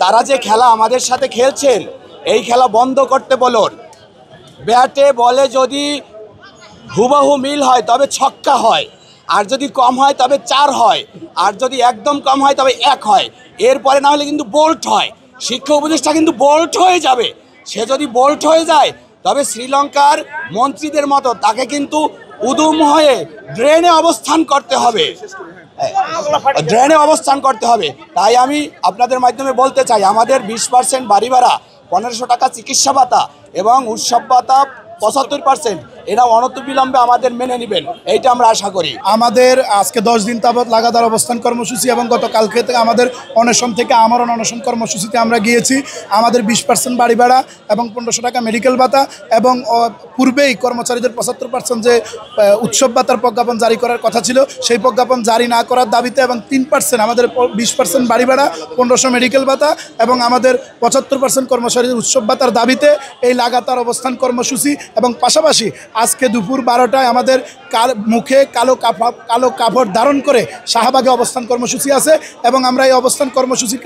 তারা যে খেলা আমাদের সাথে খেলছেন এই খেলা বন্ধ করতে বলুন। ব্যাটে বলে যদি হুবহু মিল হয় তবে ছক্কা হয়, আর যদি কম হয় তবে 4 হয়, আর যদি একদম কম হয় তবে 1 হয়। এরপরে না হলে কিন্তু বোল্ট হয়। শিক্ষা উপদেষ্টা কিন্তু বোল্ট হয়ে যাবে। সে যদি বোল্ট হয়ে যায় তবে শ্রীলঙ্কার মন্ত্রীদের মতো তাকে কিন্তু উদুম হয়ে ড্রেনে অবস্থান করতে হবে, তাই আমি আপনাদের মাধ্যমে বলতে চাই, আমাদের 20% বাড়ি ভাড়া, 1500 টাকা চিকিৎসা ভাতা এবং উৎসব ভাতা 75%, এটা অনতিবিলম্বে আমাদের মেনে নেবেন, এইটা আমরা আশা করি। আমাদের আজকে 10 দিন তাবৎ লাগাতার অবস্থান কর্মসূচি এবং গতকালকে থেকে আমাদের অনশন থেকে আমরণ অনশন কর্মসূচিতে আমরা গিয়েছি। আমাদের 20% বাড়ি ভাড়া এবং 1500 টাকা মেডিকেল ভাতা এবং পূর্বেই কর্মচারীদের 75% যে উৎসব ভাতার প্রজ্ঞাপন জারি করার কথা ছিল সেই প্রজ্ঞাপন জারি না করার দাবিতে এবং 3% আমাদের 20% বাড়ি ভাড়া, 1500 মেডিকেল ভাতা এবং আমাদের 75% কর্মচারীদের উৎসব ভাতার দাবিতে এই লাগাতার অবস্থান কর্মসূচি। এবং পাশাপাশি আজকে দুপুর 12টায় আমাদের মুখে কালো কাপড় ধারণ করে শাহবাগে অবস্থান কর্মসূচি আছে এবং আমরা এই অবস্থান কর্মসূচির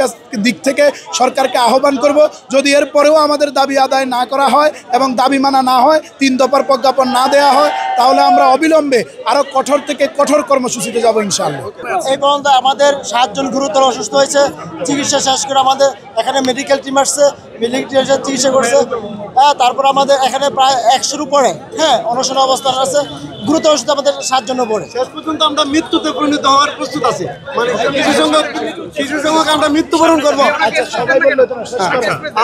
দিক থেকে সরকারকে আহ্বান করব, যদি এর পরেও আমাদের দাবি আদায় না করা হয় এবং দাবি মানা না হয়, 3 দফার প্রজ্ঞাপন না দেওয়া হয়, তাহলে আমরা অবিলম্বে আরও কঠোর থেকে কঠোর কর্মসূচিতে যাব ইনশাআল্লাহ। এই পর্যন্ত আমাদের 7 জন গুরুতর অসুস্থ হয়েছে, চিকিৎসা শেষ করে আমাদের এখানে মেডিকেল টিম আসছে, মেডিকেল টিম এসে চিকিৎসা করছে। তারপর আমাদের এখানে প্রায় 100-র উপরে অনশন অবস্থান আছে। গুরুতর অসুস্থ আমাদের 7 জন পড়ে। শেষ পর্যন্ত আমরা মৃত্যুতে পরিণত হওয়ার প্রস্তুত আছি, মানে কিছু সংখ্যক আমরা মৃত্যুবরণ করবো।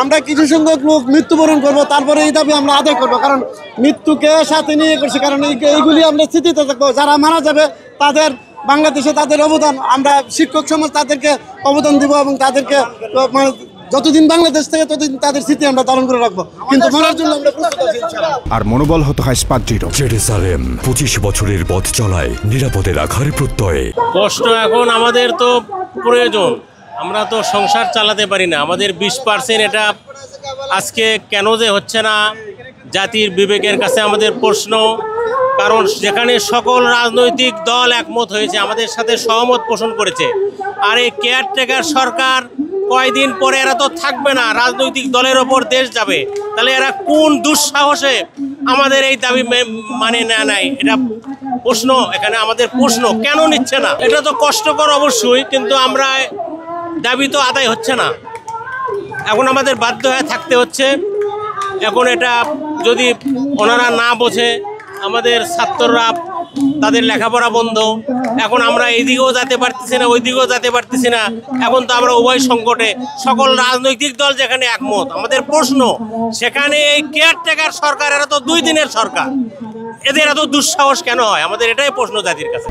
আমরা কিছু সংখ্যক লোক মৃত্যুবরণ করবো, তারপরে এই দাবি আমরা আদায় করবো, কারণ মৃত্যুকে সাথে নিয়ে করছি। কারণ এইগুলি আমরা স্মৃতিতে থাকবো, যারা মারা যাবে তাদের বাংলাদেশে তাদের অবদান, আমরা শিক্ষক সমাজ তাদেরকে অবদান দিব এবং তাদেরকে মানে যতদিন বাংলাদেশ থেকে ততদিন তাদের স্মৃতি আমরা ধারণ করে রাখবো, কিন্তু মরার জন্য আমরা প্রস্তুত আছি ইনশাআল্লাহ। আর মনোবল হতে হয় স্পার্জিত। জেরুজালেম 25 বছরের পথ চলায় নিরাপদে রাখার প্রত্যয়ে। কষ্ট এখন আমাদের তো প্রয়োজন, আমরা তো সংসার চালাতে পারি না। আমাদের 20% এটা আজকে কেন যে হচ্ছে না, জাতির বিবেকের কাছে আমাদের প্রশ্ন। কারণ যেখানে সকল রাজনৈতিক দল একমত হয়েছে, আমাদের সাথে সহমত পোষণ করেছে, আর এই কেয়ারটেকার সরকার কয়দিন পরে এরা তো থাকবে না, রাজনৈতিক দলের ওপর দেশ যাবে, তাহলে এরা কোন দুঃসাহসে আমাদের এই দাবি মানে নাই? এটা প্রশ্ন, এখানে আমাদের প্রশ্ন কেন নিচ্ছে না? এটা তো কষ্টকর অবশ্যই, কিন্তু আমরা দাবি তো আদায় হচ্ছে না, এখন আমাদের বাধ্য হয়ে থাকতে হচ্ছে। এখন এটা যদি ওনারা না বোঝে, আমাদের ছাত্ররা তাদের লেখাপড়া বন্ধ, এখন আমরা এইদিকেও যেতে পারতেছি না, ওইদিকেও যেতে পারতেছি না। এখন তো আমরা উভয় সংকটে, সকল রাজনৈতিক দল যেখানে একমত, আমাদের প্রশ্ন সেখানে এই কেয়ারটেকার সরকার, এরা তো 2 দিনের সরকার, এদের এত দুঃসাহস কেন হয়? আমাদের এটাই প্রশ্ন জাতির কাছে।